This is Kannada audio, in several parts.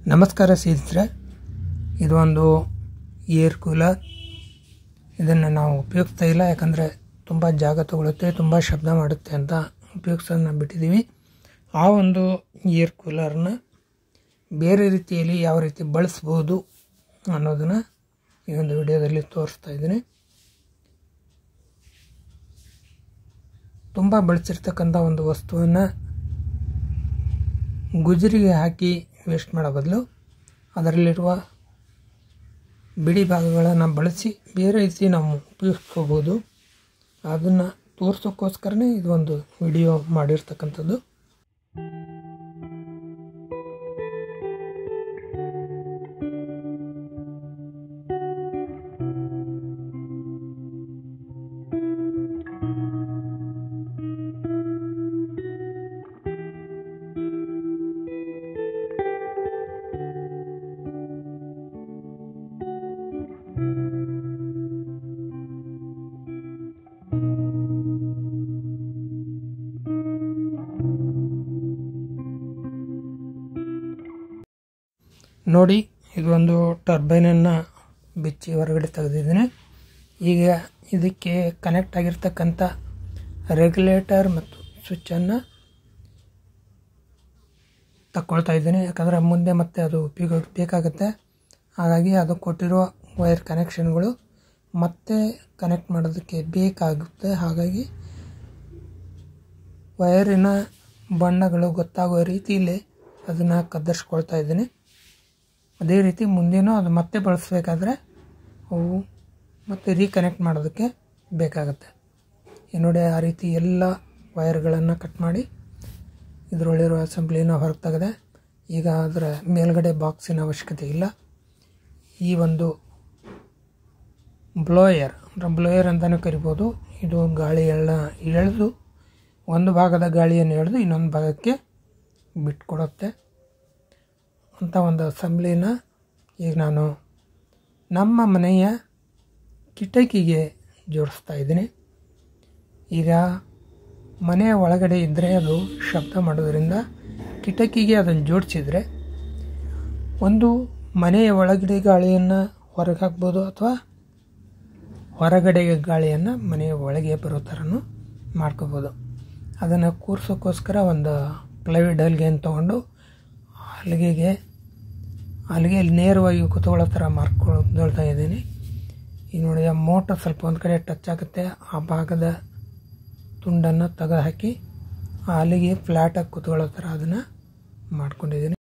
ನಮಸ್ಕಾರ ಸ್ನೇಹಿತರೆ, ಇದು ಒಂದು ಏರ್ ಕೂಲರ್. ಇದನ್ನು ನಾವು ಉಪಯೋಗಿಸ್ತಾ ಇಲ್ಲ, ಯಾಕಂದರೆ ತುಂಬ ಜಾಗ ತಗೊಳುತ್ತೆ, ತುಂಬ ಶಬ್ದ ಮಾಡುತ್ತೆ ಅಂತ ಉಪಯೋಗಿಸೋದನ್ನ ಬಿಟ್ಟಿದ್ದೀವಿ. ಆ ಒಂದು ಏರ್ ಕೂಲರ್ನ ಬೇರೆ ರೀತಿಯಲ್ಲಿ ಯಾವ ರೀತಿ ಬಳಸ್ಬೋದು ಅನ್ನೋದನ್ನು ಈ ಒಂದು ವಿಡಿಯೋದಲ್ಲಿ ತೋರಿಸ್ತಾ ಇದ್ದೀನಿ. ತುಂಬ ಬಳಸಿರ್ತಕ್ಕಂಥ ಒಂದು ವಸ್ತುವನ್ನು ಗುಜರಿಗೆ ಹಾಕಿ ವೇಸ್ಟ್ ಮಾಡೋ ಬದಲು ಅದರಲ್ಲಿರುವ ಬಿಡಿ ಭಾಗಗಳನ್ನು ಬಳಸಿ ಬೇರೆ ರೀತಿ ನಾವು ಉಪಯೋಗಿಸ್ಕೋಬೋದು. ಅದನ್ನು ತೋರಿಸೋಕ್ಕೋಸ್ಕರನೇ ಇದು ಒಂದು ವಿಡಿಯೋ ಮಾಡಿರ್ತಕ್ಕಂಥದ್ದು. ನೋಡಿ, ಇದು ಒಂದು ಟರ್ಬೈನನ್ನು ಬಿಚ್ಚಿ ಹೊರಗಡೆ ತೆಗೆದಿದ್ದೀನಿ. ಈಗ ಇದಕ್ಕೆ ಕನೆಕ್ಟ್ ಆಗಿರ್ತಕ್ಕಂಥ ರೆಗ್ಯುಲೇಟರ್ ಮತ್ತು ಸ್ವಿಚ್ಚನ್ನು ತಗೊಳ್ತಾ ಇದ್ದೀನಿ, ಯಾಕಂದರೆ ಮುಂದೆ ಮತ್ತೆ ಅದು ಉಪಯೋಗ ಬೇಕಾಗುತ್ತೆ. ಹಾಗಾಗಿ ಅದು ಕೊಟ್ಟಿರೋ ವೈರ್ ಕನೆಕ್ಷನ್ಗಳು ಮತ್ತೆ ಕನೆಕ್ಟ್ ಮಾಡೋದಕ್ಕೆ ಬೇಕಾಗುತ್ತೆ. ಹಾಗಾಗಿ ವೈರಿನ ಬಣ್ಣಗಳು ಗೊತ್ತಾಗೋ ರೀತಿಯಲ್ಲಿ ಅದನ್ನು ಕತ್ತರಿಸ್ಕೊಳ್ತಾ ಇದ್ದೀನಿ. ಅದೇ ರೀತಿ ಮುಂದೇನೂ ಅದು ಮತ್ತೆ ಬಳಸಬೇಕಾದ್ರೆ ಅವು ಮತ್ತೆ ರೀಕನೆಕ್ಟ್ ಮಾಡೋದಕ್ಕೆ ಬೇಕಾಗುತ್ತೆ. ನೋಡಿ, ಆ ರೀತಿ ಎಲ್ಲ ವೈರ್ಗಳನ್ನು ಕಟ್ ಮಾಡಿ ಇದರೊಳ್ಳಿರೋ ಅಸೆಂಬ್ಲಿನ ಹೊರಗೆ ತೆಗೆದೆ. ಈಗ ಅದರ ಮೇಲ್ಗಡೆ ಬಾಕ್ಸಿನ ಅವಶ್ಯಕತೆ ಇಲ್ಲ. ಈ ಒಂದು ಬ್ಲೋಯರ್ ಅಂತಲೂ ಕರಿಬೋದು. ಇದು ಗಾಳಿ ಎಳೆದು ಒಂದು ಭಾಗದ ಗಾಳಿಯನ್ನು ಎಳೆದು ಇನ್ನೊಂದು ಭಾಗಕ್ಕೆ ಬಿಟ್ಕೊಡುತ್ತೆ ಅಂಥ ಒಂದು ಅಸೆಂಬ್ಲಿನ ಈಗ ನಾನು ನಮ್ಮ ಮನೆಯ ಕಿಟಕಿಗೆ ಜೋಡಿಸ್ತಾ ಇದ್ದೀನಿ. ಈಗ ಮನೆಯ ಒಳಗಡೆ ಇದ್ದರೆ ಅದು ಶಬ್ದ ಮಾಡೋದ್ರಿಂದ ಕಿಟಕಿಗೆ ಅದನ್ನು ಜೋಡಿಸಿದರೆ ಒಂದು ಮನೆಯ ಒಳಗಡೆ ಗಾಳಿಯನ್ನು ಹೊರಗೆ ಹಾಕ್ಬೋದು, ಅಥವಾ ಹೊರಗಡೆ ಗಾಳಿಯನ್ನು ಮನೆಯ ಒಳಗೆ ಬರೋ ಥರನೂ ಮಾಡ್ಕೋಬೋದು. ಅದನ್ನು ಕೂರಿಸೋಕ್ಕೋಸ್ಕರ ಒಂದು ಪ್ಲೈವುಡ್ ಹಲ್ಗೆಯನ್ನು ತೊಗೊಂಡು ಹಲಿಗೆಯಲ್ಲಿ ನೇರವಾಗಿ ಕೂತ್ಕೊಳ್ಳೋ ಥರ ಮಾಡ್ಕೊಳ್ತಾ ಇದ್ದೀನಿ. ಈಗ ನೋಡಿ, ಆ ಮೋಟರ್ ಸ್ವಲ್ಪ ಒಂದು ಕಡೆ ಟಚ್ ಆಗುತ್ತೆ. ಆ ಭಾಗದ ತುಂಡನ್ನು ತೆಗೆದು ಹಾಕಿ ಆ ಹಲಿಗೆ ಫ್ಲ್ಯಾಟಾಗಿ ಕೂತ್ಕೊಳ್ಳೋ ಥರ ಅದನ್ನು ಮಾಡ್ಕೊಂಡಿದ್ದೀನಿ.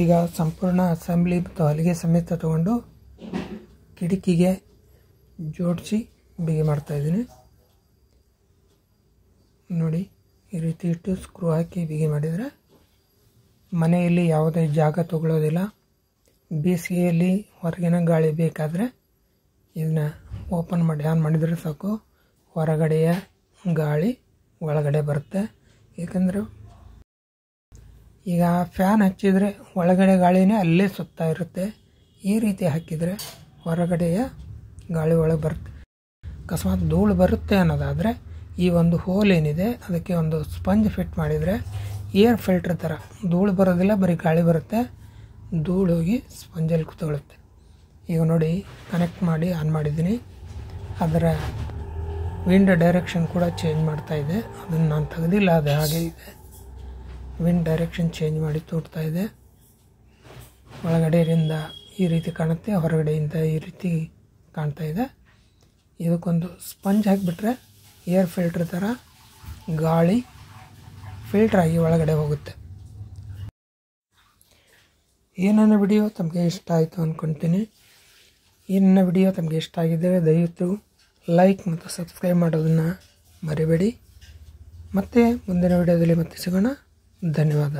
ಈಗ ಸಂಪೂರ್ಣ ಅಸೆಂಬ್ಲಿ ಮತ್ತು ಹಲಿಗೆ ಸಮೇತ ತಗೊಂಡು ಕಿಟಕಿಗೆ ಜೋಡಿಸಿ ಬಿಗಿ ಮಾಡ್ತಾಯಿದ್ದೀನಿ. ನೋಡಿ, ಈ ರೀತಿ ಇಟ್ಟು ಸ್ಕ್ರೂ ಹಾಕಿ ಬಿಗಿ ಮಾಡಿದರೆ ಮನೆಯಲ್ಲಿ ಯಾವುದೇ ಜಾಗ ತಗೊಳ್ಳೋದಿಲ್ಲ. ಬೇಸಿಗೆಯಲ್ಲಿ ಹೊರಗಿನ ಗಾಳಿ ಬೇಕಾದರೆ ಇದನ್ನ ಓಪನ್ ಮಾಡಿ ಆನ್ ಮಾಡಿದರೆ ಸಾಕು, ಹೊರಗಡೆಯ ಗಾಳಿ ಒಳಗಡೆ ಬರುತ್ತೆ. ಏಕೆಂದರೆ ಈಗ ಫ್ಯಾನ್ ಹಚ್ಚಿದರೆ ಒಳಗಡೆ ಗಾಳಿನೇ ಅಲ್ಲೇ ಸುತ್ತಾ ಇರುತ್ತೆ. ಈ ರೀತಿ ಹಾಕಿದರೆ ಹೊರಗಡೆಯ ಗಾಳಿ ಒಳಗೆ ಬರುತ್ತೆ. ಅಕಸ್ಮಾತ್ ಧೂಳು ಬರುತ್ತೆ ಅನ್ನೋದಾದರೆ ಈ ಒಂದು ಹೋಲ್ ಏನಿದೆ ಅದಕ್ಕೆ ಒಂದು ಸ್ಪಂಜ್ ಫಿಟ್ ಮಾಡಿದರೆ ಏರ್ ಫಿಲ್ಟರ್ ಥರ ಧೂಳು ಬರೋದಿಲ್ಲ, ಬರೀ ಗಾಳಿ ಬರುತ್ತೆ. ಧೂಳು ಹೋಗಿ ಸ್ಪಂಜಲ್ಲಿ ಕೂತ್ಕೊಳ್ಳುತ್ತೆ. ಈಗ ನೋಡಿ, ಕನೆಕ್ಟ್ ಮಾಡಿ ಆನ್ ಮಾಡಿದ್ದೀನಿ. ಅದರ ವಿಂಡ್ ಡೈರೆಕ್ಷನ್ ಕೂಡ ಚೇಂಜ್ ಮಾಡ್ತಾ ಇದೆ. ಅದನ್ನು ನಾನು ತೆಗೆದಿಲ್ಲ, ಅದು ಹಾಗೆ ಇದೆ. ವಿಂಡ್ ಡೈರೆಕ್ಷನ್ ಚೇಂಜ್ ಮಾಡಿ ತೋರ್ತಾ ಇದೆ. ಒಳಗಡೆಯಿಂದ ಈ ರೀತಿ ಕಾಣುತ್ತೆ, ಹೊರಗಡೆಯಿಂದ ಈ ರೀತಿ ಕಾಣ್ತಾ ಇದೆ. ಇದಕ್ಕೊಂದು ಸ್ಪಂಜ್ ಹಾಕಿಬಿಟ್ರೆ ಏರ್ ಫಿಲ್ಟ್ರ್ ಥರ ಗಾಳಿ ಫಿಲ್ಟ್ರಾಗಿ ಒಳಗಡೆ ಹೋಗುತ್ತೆ. ಈ ನನ್ನ ವಿಡಿಯೋ ತಮಗೆ ಇಷ್ಟ ಆಯಿತು ಅಂದ್ಕೊಳ್ತೀನಿ. ಈ ನನ್ನ ವಿಡಿಯೋ ತಮಗೆ ಇಷ್ಟ ಆಗಿದ್ದರೆ ದಯವಿಟ್ಟು ಲೈಕ್ ಮತ್ತು ಸಬ್ಸ್ಕ್ರೈಬ್ ಮಾಡೋದನ್ನು ಮರಿಬೇಡಿ. ಮತ್ತೆ ಮುಂದಿನ ವಿಡಿಯೋದಲ್ಲಿ ಮತ್ತೆ ಸಿಗೋಣ. ಧನ್ಯವಾದ.